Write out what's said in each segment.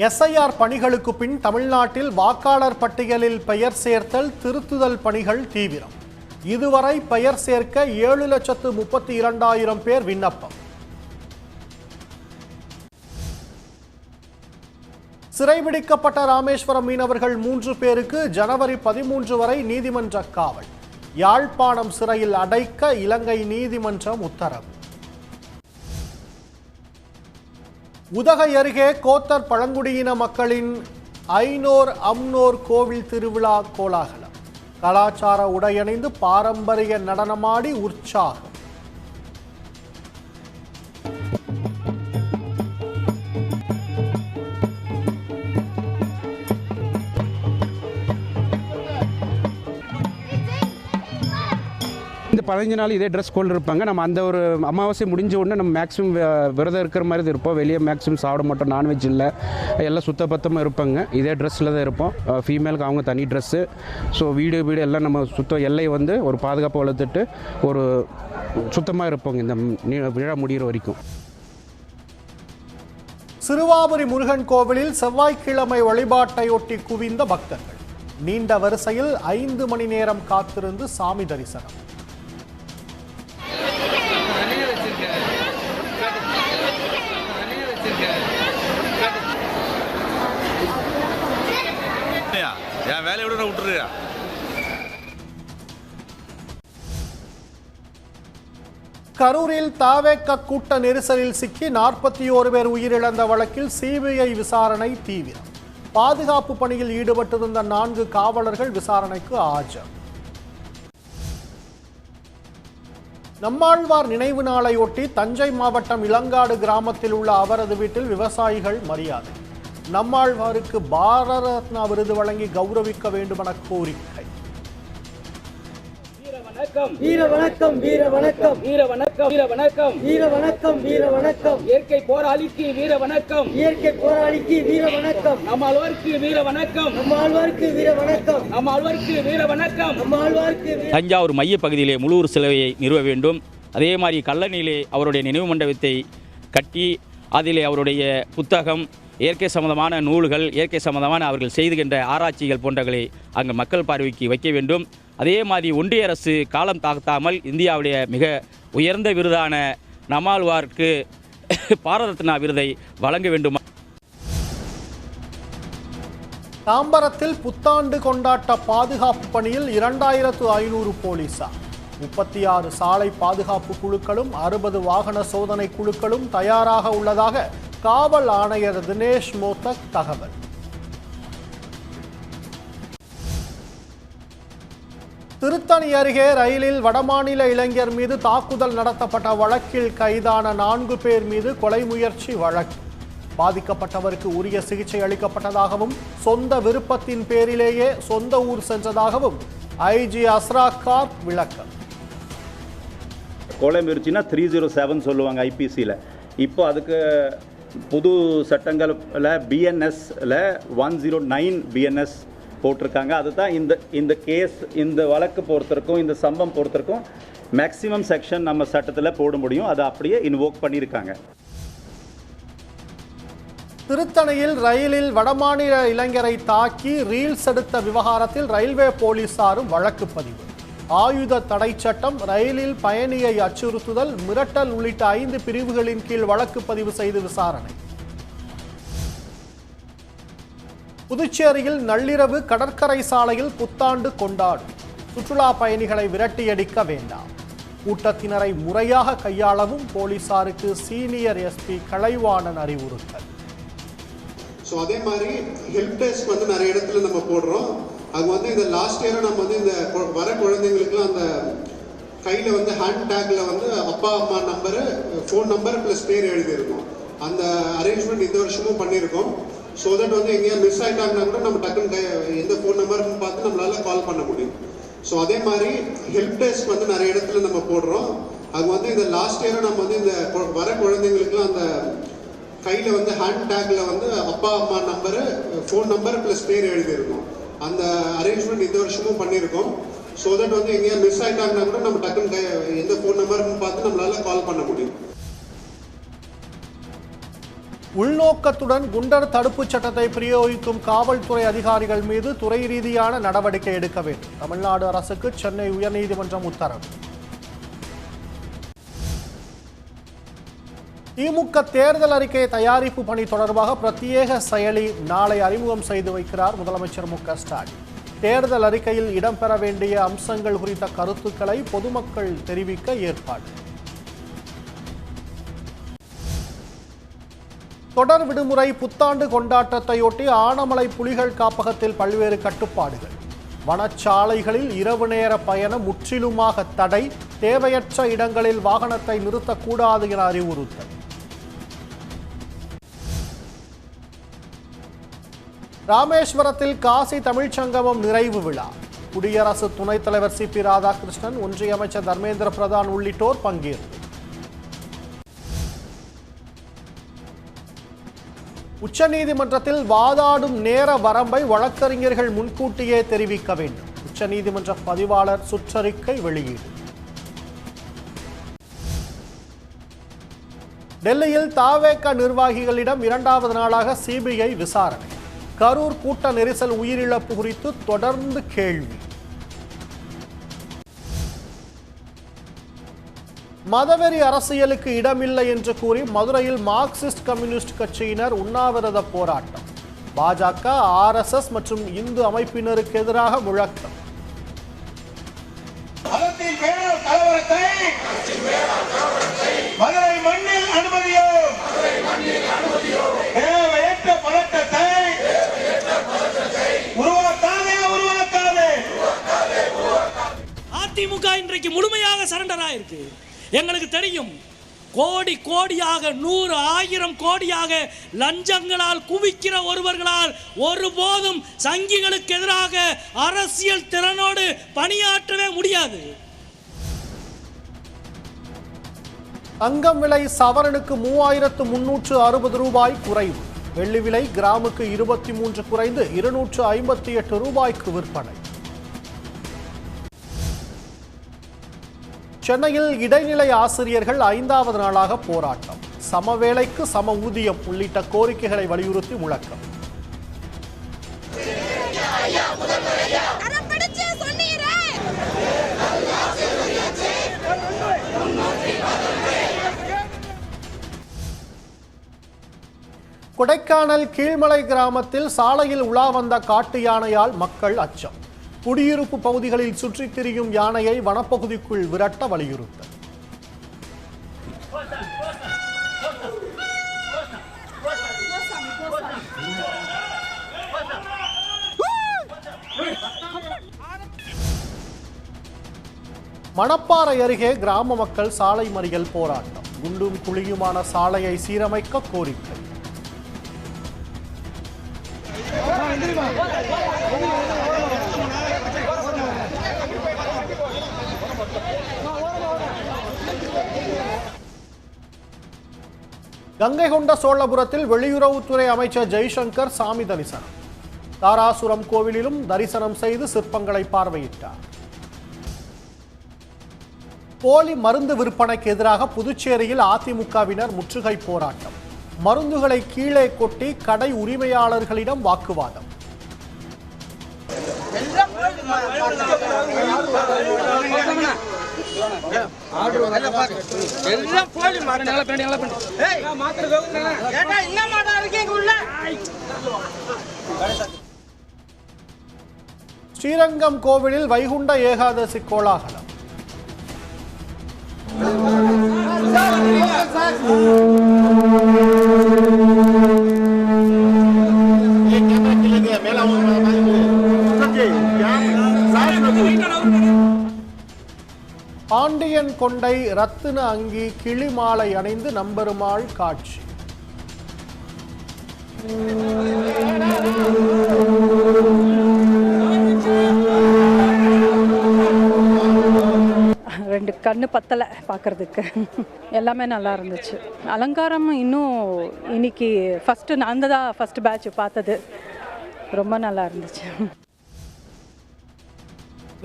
SIR பணிகளுக்கு பின் தமிழ்நாட்டில் வாக்காளர் பட்டியலில் பெயர் சேர்த்தல் திருத்துதல் பணிகள் தீவிரம். இதுவரை பெயர் சேர்க்க 7,32,000 பேர் விண்ணப்பம். சிறைபிடிக்கப்பட்ட ராமேஸ்வரம் மீனவர்கள் 3 பேருக்கு ஜனவரி 13 வரை நீதிமன்ற காவல். யாழ்ப்பாணம் சிறையில் அடைக்க இலங்கை நீதிமன்றம் உத்தரவு. உதகை அருகே கோத்தர் பழங்குடியின மக்களின் ஐனோர் அம்னோர் கோவில் திருவிழா கோலாகலம். கலாச்சார உடையணிந்து பாரம்பரிய நடனமாடி உற்சாகம். இந்த 15 நாள் இதே ட்ரெஸ் கோல்டு இருப்பாங்க. நம்ம அந்த ஒரு அமாவாசை முடிஞ்ச உடனே நம்ம மேக்ஸிமம் விரதம் இருக்கிற மாதிரி இருப்போம். வெளியே மேக்ஸிமம் சாப்பிட மாட்டோம், நான்வெஜ் இல்லை, எல்லாம் சுத்தபத்தமாக இருப்பாங்க. இதே ட்ரெஸ்ஸில் தான் இருப்போம். ஃபீமேலுக்கு அவங்க தனி ட்ரெஸ்ஸு. ஸோ வீடு எல்லாம் நம்ம எல்லை வந்து ஒரு பாதுகாப்பு வளர்த்துட்டு ஒரு சுத்தமாக இருப்போங்க இந்த விழா முடிகிற வரைக்கும். சிறுவாபுரி முருகன் கோவிலில் செவ்வாய்க்கிழமை வழிபாட்டையொட்டி குவிந்த பக்தர்கள். நீண்ட வரிசையில் 5 மணி நேரம் காத்திருந்து சாமி தரிசனம். கரூரில் தாவேக கூட்ட நெரிசலில் சிக்கி 41 பேர் உயிரிழந்த வழக்கில் சிபிஐ விசாரணை தீவிரம். பாதுகாப்பு பணியில் ஈடுபட்டிருந்த 4 காவலர்கள் விசாரணைக்கு ஆஜர். நம்மாழ்வார் நினைவு நாளையொட்டி தஞ்சை மாவட்டம் இளங்காடு கிராமத்தில் உள்ள அவரது வீட்டில் விவசாயிகள் மரியாதை. நம்மாழ்வாருக்கு பாரத ரத்னா விருது வழங்கி கௌரவிக்க வேண்டுமென கோரிக்கை. வீர வணக்கம் வீர வணக்கம் வீர வணக்கம் வீர வணக்கம் வீர வணக்கம் வீர வணக்கம் இயற்கை போராளிக்கு வீர வணக்கம் இயற்கை போராளிக்கு வீர வணக்கம் நம்மாழ்வாருக்கு வீர வணக்கம் நம்மாழ்வாருக்கு வீர வணக்கம் நம்மாழ்வாருக்கு வீர வணக்கம் நம்மாழ்வாருக்கு. தஞ்சாவூர் மைய பகுதியிலே முழு சிலையை நிறுவ வேண்டும். அதே மாதிரி கல்லணையிலே அவருடைய நினைவு மண்டபத்தை கட்டி அதிலே அவருடைய புத்தகம், இயற்கை சம்பந்தமான நூல்கள், இயற்கை சம்பந்தமான அவர்கள் செய்துகின்ற ஆராய்ச்சிகள் போன்றவை அங்கு மக்கள் பார்வைக்கு வைக்க வேண்டும். அதே மாதிரி ஒன்றிய அரசு காலம் தாழ்த்தாமல் இந்தியாவுடைய மிக உயர்ந்த விருதான நம்மாழ்வாருக்கு பாரத ரத்னா விருதை வழங்க வேண்டும். தாம்பரத்தில் புத்தாண்டு கொண்டாட்ட பாதுகாப்பு பணியில் 2500 போலீசார், 36 சாலை பாதுகாப்பு குழுக்களும் 60 வாகன சோதனை குழுக்களும் தயாராக உள்ளதாக காவல் ஆணையர் தினேஷ் மோத்தக் தகவல். திருத்தணி அருகே ரயிலில் வடமாநில இளைஞர் மீது தாக்குதல் நடத்தப்பட்ட வழக்கில் கைதான 4 பேர் மீது கொலை முயற்சி வழக்கு. பாதிக்கப்பட்டவருக்கு உரிய சிகிச்சை அளிக்கப்பட்டதாகவும் சொந்த விருப்பத்தின் பேரிலேயே சொந்த ஊர் சென்றதாகவும் ஐஜி அஸ்ராக் கார் விளக்கம். கொலை முயற்சினா 307 சொல்லுவாங்க ஐபிசியில். இப்போ அதுக்கு புது சட்டங்களில் பிஎன்எஸ்ல 109 பிஎன்எஸ் போட்டிருக்காங்க. அதுதான் இந்த கேஸ், இந்த வழக்கு பொறுத்திருக்கும், இந்த சம்பவம் பொறுத்திருக்கும் மேக்சிமம் செக்ஷன் நம்ம சட்டத்தில் போட முடியும். அதை அப்படியே இன்வோக் பண்ணியிருக்காங்க. திருத்தணியில் ரயிலில் வடமாநில இளைஞரை தாக்கி ரீல்ஸ் எடுத்த விவகாரத்தில் ரயில்வே போலீசாரும் வழக்கு பதிவு. ஆயுத தடை சட்டம், ரயிலில் பயணியை அச்சுறுத்துதல், மிரட்டல் உள்ளிட்ட 5 பிரிவுகளின் கீழ் வழக்கு பதிவு செய்து விசாரணை. புதுச்சேரியில் நள்ளிரவு கடற்கரை சாலையில் புத்தாண்டு கொண்டாடும். சுற்றுலா பயணிகளை விரட்டியடிக்க வேண்டாம். கூட்டத்தினரை முறையாக கையாளவும் போலீசாருக்கு சீனியர் எஸ்பி கலைவாணன் அறிவுறுத்தல். அதே மாதிரி ஹெல்ப் டெஸ்க் நிறைய இடத்துல நம்ம போடுறோம். அது இந்த லாஸ்ட் இயர் நம்ம இந்த வர குழந்தைங்களுக்குலாம் அந்த கையில் ஹேண்ட் டேக்ல அப்பா அம்மா நம்பரு, ஃபோன் நம்பர் ப்ளஸ் பேர் எழுதியிருக்கோம். அந்த அரேஞ்ச்மெண்ட் இந்த வருஷமும் பண்ணியிருக்கோம். ஸோ தட் எங்கேயா மிஸ் ஆகிட்டாங்கன்னா கூட நம்ம டக்குன்னு எந்த ஃபோன் நம்பர்னு பார்த்து நம்மளால கால் பண்ண முடியும். ஸோ அதே மாதிரி ஹெல்ப் டெஸ்க் நிறைய இடத்துல நம்ம போடுறோம். அது இந்த லாஸ்ட் இயர் நம்ம இந்த வர குழந்தைங்களுக்குலாம் அந்த கையில் ஹேண்ட் டேக்ல அப்பா அம்மா நம்பரு, ஃபோன் நம்பர் ப்ளஸ் பேர் எழுதியிருக்கோம். அந்த அரேஞ்ச்மெண்ட் இந்த வருஷமும் பண்ணியிருக்கோம். ஸோ தட் எங்கேயா மிஸ் ஆகிட்டாங்கன்னா கூட நம்ம டக்குன்னு எந்த ஃபோன் நம்பர்னு பார்த்து நம்மளால கால் பண்ண முடியும். உள்நோக்கத்துடன் குண்டர் தடுப்புச் சட்டத்தை பிரயோகிக்கும் காவல்துறை அதிகாரிகள் மீது துறை ரீதியான நடவடிக்கை எடுக்க வேண்டும். தமிழ்நாடு அரசுக்கு சென்னை உயர்நீதிமன்றம் உத்தரவு. திமுக தேர்தல் அறிக்கை தயாரிப்பு பணி தொடர்பாக பிரத்யேக செயலி நாளை அறிமுகம் செய்து வைக்கிறார் முதலமைச்சர் மு க ஸ்டாலின். தேர்தல் அறிக்கையில் இடம்பெற வேண்டிய அம்சங்கள் குறித்த கருத்துக்களை பொதுமக்கள் தெரிவிக்க ஏற்பாடு. தொடர் விடுமுறை புத்தாண்டு கொண்டாட்டத்தையொட்டி ஆனமலை புலிகள் காப்பகத்தில் பல்வேறு கட்டுப்பாடுகள். வனச்சாலைகளில் இரவு நேர பயணம் முற்றிலுமாக தடை. தேவையற்ற இடங்களில் வாகனத்தை நிறுத்தக்கூடாது என அறிவுறுத்தல். ராமேஸ்வரத்தில் காசி தமிழ்ச் சங்கமம் நிறைவு விழா. குடியரசு துணைத் தலைவர் சி பி ராதாகிருஷ்ணன், ஒன்றிய அமைச்சர் தர்மேந்திர பிரதான் உள்ளிட்டோர் பங்கேற்பு. உச்சநீதிமன்றத்தில் வாதாடும் நேர வரம்பை வழக்கறிஞர்கள் முன்கூட்டியே தெரிவிக்க வேண்டும். உச்சநீதிமன்ற பதிவாளர் சுற்றறிக்கை வெளியீடு. டெல்லியில் தாவேக நிர்வாகிகளிடம் 2வது நாளாக சிபிஐ விசாரணை. கரூர் கூட்ட நெரிசல் உயிரிழப்பு குறித்து தொடர்ந்து கேள்வி. மதவெறி அரசியலுக்கு இடமில்லை என்று கூறி மதுரையில் மார்க்சிஸ்ட் கம்யூனிஸ்ட் கட்சியினர் உண்ணாவிரத போராட்டம். பாஜக, RSS மற்றும் இந்து அமைப்பினருக்கு எதிராக முழக்கம். அதிமுக இன்றைக்கு முழுமையாக சரண்டர் ஆயிருக்கு. எங்களுக்கு தெரியும், கோடி கோடியாக 100, 1000 கோடியாக லஞ்சங்களால் குவிக்கிற ஒருவர்களால் ஒருபோதும் சங்கிகளுக்கு எதிராக அரசியல் திறனோடு பணியாற்றவே முடியாது. தங்கம் விலை சவரனுக்கு 3360 ரூபாய் குறைவு. வெள்ளி விலை கிராமுக்கு 23 குறைந்து 258 ரூபாய்க்கு விற்பனை. சென்னையில் இடைநிலை ஆசிரியர்கள் 5வது நாளாக போராட்டம். சம வேளைக்கு சம ஊதியம் உள்ளிட்ட கோரிக்கைகளை வலியுறுத்தி முழக்கம். கொடைக்கானல் கீழ்மலை கிராமத்தில் சாலையில் உலா வந்த காட்டு யானையால் மக்கள் அச்சம். குடியிருப்பு பகுதிகளில் சுற்றித் திரியும் யானையை வனப்பகுதிக்குள் விரட்ட வலியுறுத்தல். மணப்பாறை அருகே கிராம மக்கள் சாலை மறியல் போராட்டம். குண்டும் குழியுமான சாலையை சீரமைக்க கோரிக்கை. கங்கை கொண்ட சோழபுரத்தில் வெளியுறவுத்துறை அமைச்சர் ஜெய்சங்கர் சாமி தரிசனம். தாராசுரம் கோவிலிலும் தரிசனம் செய்து சிற்பங்களை பார்வையிட்டார். போலி மருந்து விற்பனைக்கு எதிராக புதுச்சேரியில் அதிமுகவினர் முற்றுகை போராட்டம். மருந்துகளை கீழே கொட்டி கடை உரிமையாளர்களிடம் வாக்குவாதம். ஸ்ரீரங்கம் கோவிலில் வைகுண்ட ஏகாதசி கோலாகலம். பாண்டியன் கொண்டை ரத்தின அங்கி கிளிமாலை அணிந்து நம்பெருமாள் காட்சி. ரெண்டு கண்ணு பத்தலை பார்க்கறதுக்கு. எல்லாமே நல்லா இருந்துச்சு. அலங்காரம் இன்னும் இன்னைக்கு நான் தான் ஃபர்ஸ்ட் பேட்ச் பார்த்தது. ரொம்ப நல்லா இருந்துச்சு.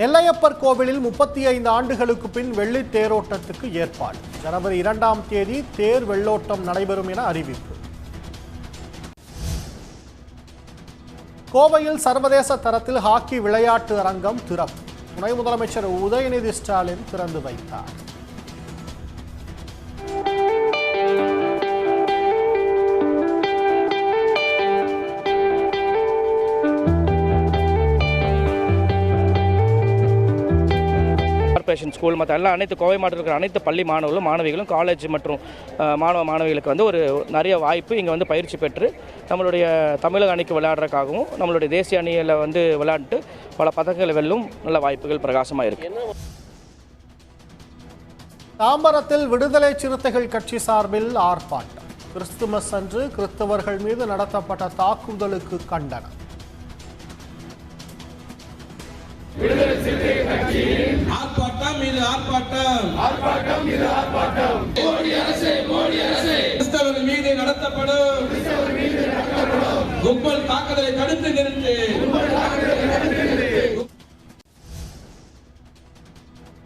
நெல்லையப்பர் கோவிலில் 35 ஆண்டுகளுக்கு பின் வெள்ளி தேரோட்டத்துக்கு ஏற்பாடு. ஜனவரி 2ஆம் தேதி தேர் வெள்ளோட்டம் நடைபெறும் என அறிவிப்பு. கோவையில் சர்வதேச தரத்தில் ஹாக்கி விளையாட்டு அரங்கம் திறப்பு. துணை முதலமைச்சர் உதயநிதி ஸ்டாலின் திறந்து வைத்தார். கார்ப்பரேஷன் ஸ்கூல் மற்ற எல்லாம் அனைத்து கோவை மாவட்டத்தில் இருக்கிற அனைத்து பள்ளி மாணவர்களும் மாணவிகளும் காலேஜ் மற்றும் மாணவிகளுக்கு வந்து ஒரு நிறைய வாய்ப்பு இங்கே வந்து பயிற்சி பெற்று நம்மளுடைய தமிழக அணிக்கு விளையாடுறதுக்காகவும் நம்மளுடைய தேசிய அணியில் வந்து விளையாண்டு பல பதக்கங்களை வெல்லும் நல்ல வாய்ப்புகள் பிரகாசமாக இருக்குது. தாம்பரத்தில் விடுதலை சிறுத்தைகள் கட்சி சார்பில் ஆர்ப்பாட்டம். கிறிஸ்துமஸ் அன்று கிறிஸ்தவர்கள் மீது நடத்தப்பட்ட தாக்குதலுக்கு கண்டனம். ஆர்ப்பாட்டம் மீது ஆர்ப்பாட்டம், ஆர்ப்பாட்டம் மீது ஆர்ப்பாட்டம். மோடி அரசே, மோடி அரசே, கிறிஸ்தவர்கள் மீது நடத்தப்படும் கும்பல் தாக்குதலை தடுத்து நிறுத்து.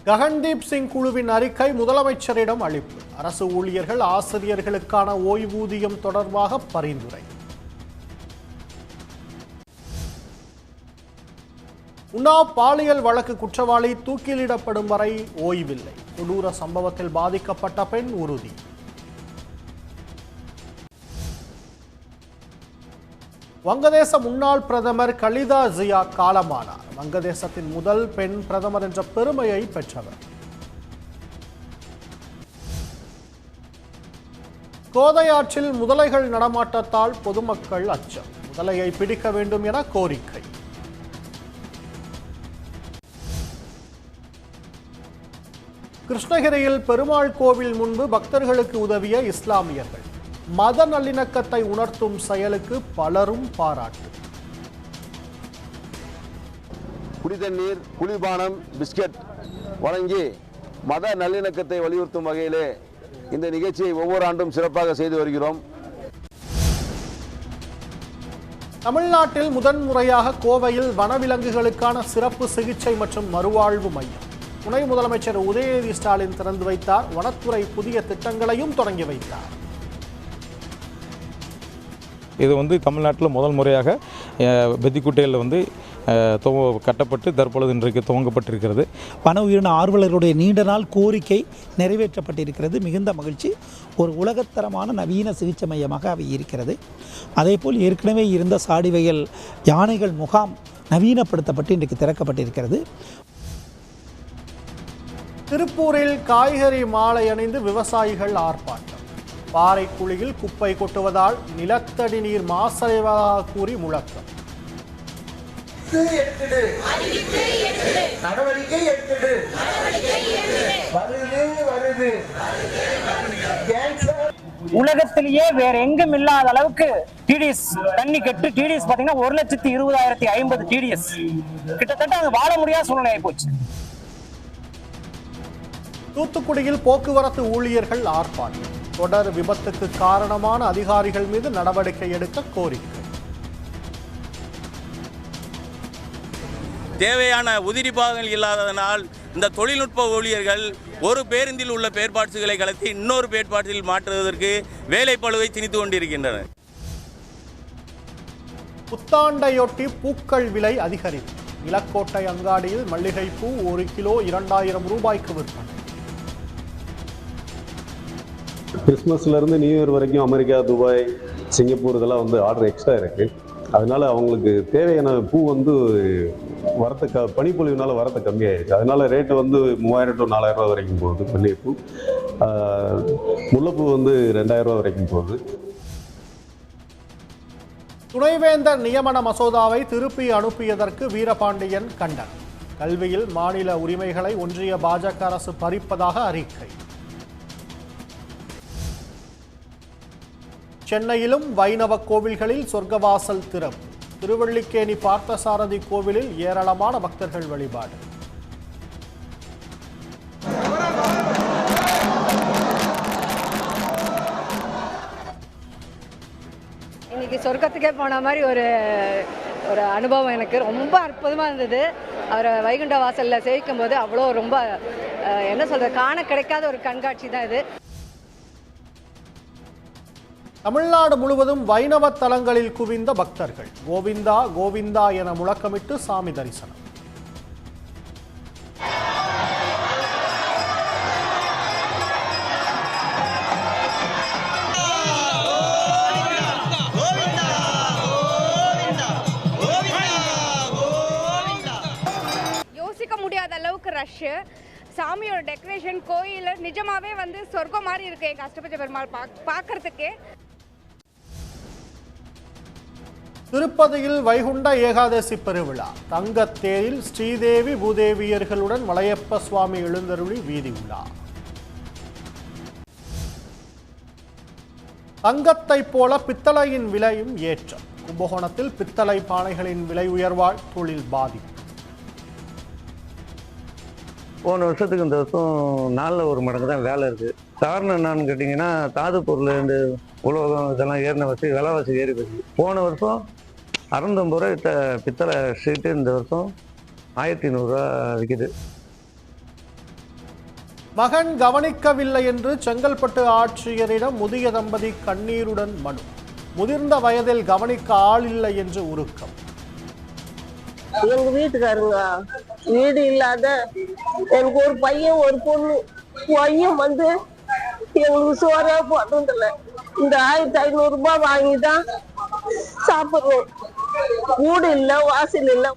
ககன்தீப் சிங் குழுவின் அறிக்கை முதலமைச்சரிடம் அளிப்பு. அரசு ஊழியர்கள் ஆசிரியர்களுக்கான ஓய்வூதியம் தொடர்பாக பரிந்துரை. உன்னாவ் பாலியல் வழக்கு குற்றவாளி தூக்கிலிடப்படும் வரை ஓய்வில்லை. கொடூர சம்பவத்தில் பாதிக்கப்பட்ட பெண் உறுதி. வங்கதேச முன்னாள் பிரதமர் கலிதா ஜியா காலமானார். வங்கதேசத்தின் முதல் பெண் பிரதமர் என்ற பெருமையை பெற்றவர். கோதையாற்றில் முதலைகள் நடமாட்டத்தால் பொதுமக்கள் அச்சம். முதலையை பிடிக்க வேண்டும் என கோரிக்கை. கிருஷ்ணகிரியில் பெருமாள் கோவில் முன்பு பக்தர்களுக்கு உதவிய இஸ்லாமியர்கள். மத நல்லிணக்கத்தை உணர்த்தும் செயலுக்கு பலரும் பாராட்டு. குடிதண்ணீர், குளிர்பானம், பிஸ்கட் வழங்கி மத நல்லிணக்கத்தை வலியுறுத்தும் வகையிலே இந்த நிகழ்ச்சியை ஒவ்வொரு ஆண்டும் சிறப்பாக செய்து வருகிறோம். தமிழ்நாட்டில் முதன்முறையாக கோவையில் வனவிலங்குகளுக்கான சிறப்பு சிகிச்சை மற்றும் மறுவாழ்வு மையம் துணை முதலமைச்சர் உதயநிதி ஸ்டாலின் திறந்து வைத்தார். வனத்துறை புதிய திட்டங்களையும் தொடங்கி வைத்தார். இது வந்து தமிழ்நாட்டில் முதல் முறையாக பெத்திக்குட்டையில் வந்து கட்டப்பட்டு தற்பொழுது இன்றைக்கு துவங்கப்பட்டிருக்கிறது. வன உயிரின ஆர்வலர்களுடைய நீண்ட நாள் கோரிக்கை நிறைவேற்றப்பட்டிருக்கிறது. மிகுந்த மகிழ்ச்சி. ஒரு உலகத்தரமான நவீன சிகிச்சை மையமாக அவை இருக்கிறது. அதேபோல் ஏற்கனவே இருந்த சாடிவயல் யானைகள் முகாம் நவீனப்படுத்தப்பட்டு இன்றைக்கு திறக்கப்பட்டிருக்கிறது. திருப்பூரில் காய்கறி மாலை அணிந்து விவசாயிகள் ஆர்ப்பாட்டம். பாறைக்குழியில் குப்பை கொட்டுவதால் நிலத்தடி நீர் மாசடைவதாக கூறி முழக்கம். உலகத்திலேயே வேற எங்கும் இல்லாத அளவுக்கு டிடிஎஸ் தண்ணி கட்டு. டிடிஎஸ் பாத்தீங்கன்னா 1,20,050 டிடிஎஸ். கிட்டத்தட்ட அங்க வாழ முடியாத சூழ்நிலை ஆகி போச்சு. தூத்துக்குடியில் போக்குவரத்து ஊழியர்கள் ஆர்ப்பாட்டம். தொடர் விபத்துக்கு காரணமான அதிகாரிகள் மீது நடவடிக்கை எடுக்க கோரிக்கை. தேவையான உதிரி பாகங்கள் இல்லாததனால் இந்த தொழில்நுட்ப ஊழியர்கள் ஒரு பேருந்தில் உள்ள பேர்பாட்ஸுகளை கலத்தி இன்னொரு பேர்பாட்ஸில் மாற்றுவதற்கு வேலைப்பளுவை திணித்து கொண்டிருக்கின்றனர். புத்தாண்டையொட்டி பூக்கள் விலை அதிகரிப்பு. இலக்கோட்டை அங்காடியில் மல்லிகைப்பூ 1 கிலோ 2000 ரூபாய்க்கு விற்பனை. கிறிஸ்மஸ்லேருந்து நியூ இயர் வரைக்கும் அமெரிக்கா, துபாய், சிங்கப்பூர் இதெல்லாம் வந்து ஆர்டர் எக்ஸ்ட்ரா இருக்குது. அதனால் அவங்களுக்கு தேவையான பூ வந்து வரத்து பனிப்பொழிவுனால வரத்து கம்மியாயிருக்கு. அதனால் ரேட்டு வந்து 3000 to 4000 ரூபா வரைக்கும் போகுது. மல்லிகைப்பூ, முல்லைப்பூ வந்து 2000 ரூபா வரைக்கும் போகுது. துணைவேந்தர் நியமன மசோதாவை திருப்பி அனுப்பியதற்கு வீரபாண்டியன் கண்டனம். கல்வியில் மாநில உரிமைகளை ஒன்றிய பாஜக அரசு பறிப்பதாக அறிக்கை. சென்னையிலும் வைணவ கோவில்களில் சொர்க்கவாசல் திறப்பு. திருவள்ளிக்கேணி பார்த்தசாரதி கோவிலில் ஏராளமான பக்தர்கள் வழிபாடு. இன்னைக்கு சொர்க்கத்துக்கே போன மாதிரி ஒரு அனுபவம் எனக்கு ரொம்ப அற்புதமாக இருந்தது. அவரை வைகுண்ட வாசலில் சேவிக்கும் போது அவ்வளோ ரொம்ப என்ன சொல்கிறது, காண கிடைக்காத ஒரு கண்காட்சி தான் இது. தமிழ்நாடு முழுவதும் வைணவ தலங்களில் குவிந்த பக்தர்கள். கோவிந்தா கோவிந்தா என முழக்கமிட்டு சாமி தரிசனம். முடியாத அளவுக்கு ரஷ். சாமியோட டெக்கரேஷன் கோயில் நிஜமாவே வந்து சொர்க்கம் மாதிரி இருக்கு எங்க அஷ்டபதி பெருமாள் பார்க்கறதுக்கே. திருப்பதியில் வைகுண்ட ஏகாதசி பெருவிழா. தங்கத்தேரில் ஸ்ரீதேவி பூதேவியர்களுடன் மலையப்ப சுவாமி எழுந்தருளி வீதி உலா. தங்கத்தை போல பித்தளையின் விலையும் ஏற்றம். கும்பகோணத்தில் பித்தளை பானைகளின் விலை உயர்வால் தொழில் பாதிப்பு. போன வருஷத்துக்கு இந்த வருஷம் 4 ஒரு மடங்கு தான் வேலை இருக்குது. காரணம் என்னன்னு கேட்டிங்கன்னா தாது பொருள் இந்த உலோகம் இதெல்லாம் ஏறின வச்சு விலைவாசி ஏறி போச்சு. போன வருஷம் 650 ரூபா பித்தளை ஷீட்டு இந்த வருஷம் 1500 ரூபா விற்கிது. மகன் கவனிக்கவில்லை என்று செங்கல்பட்டு ஆட்சியரிடம் முதிய தம்பதி கண்ணீருடன் மனு. முதிர்ந்த வயதில் கவனிக்க ஆள் இல்லை என்று உருக்கம். எங்க வீட்டுக்காருங்க வீடு இல்லாத எனக்கு ஒரு பையன் ஒரு பொண்ணு. பையன் வந்து எங்களுக்கு சோறே போடுறதில்ல. இந்த 1500 ரூபாய் வாங்கி தான் சாப்பிடுறோம். வீடு இல்லை, வாசல் இல்லை.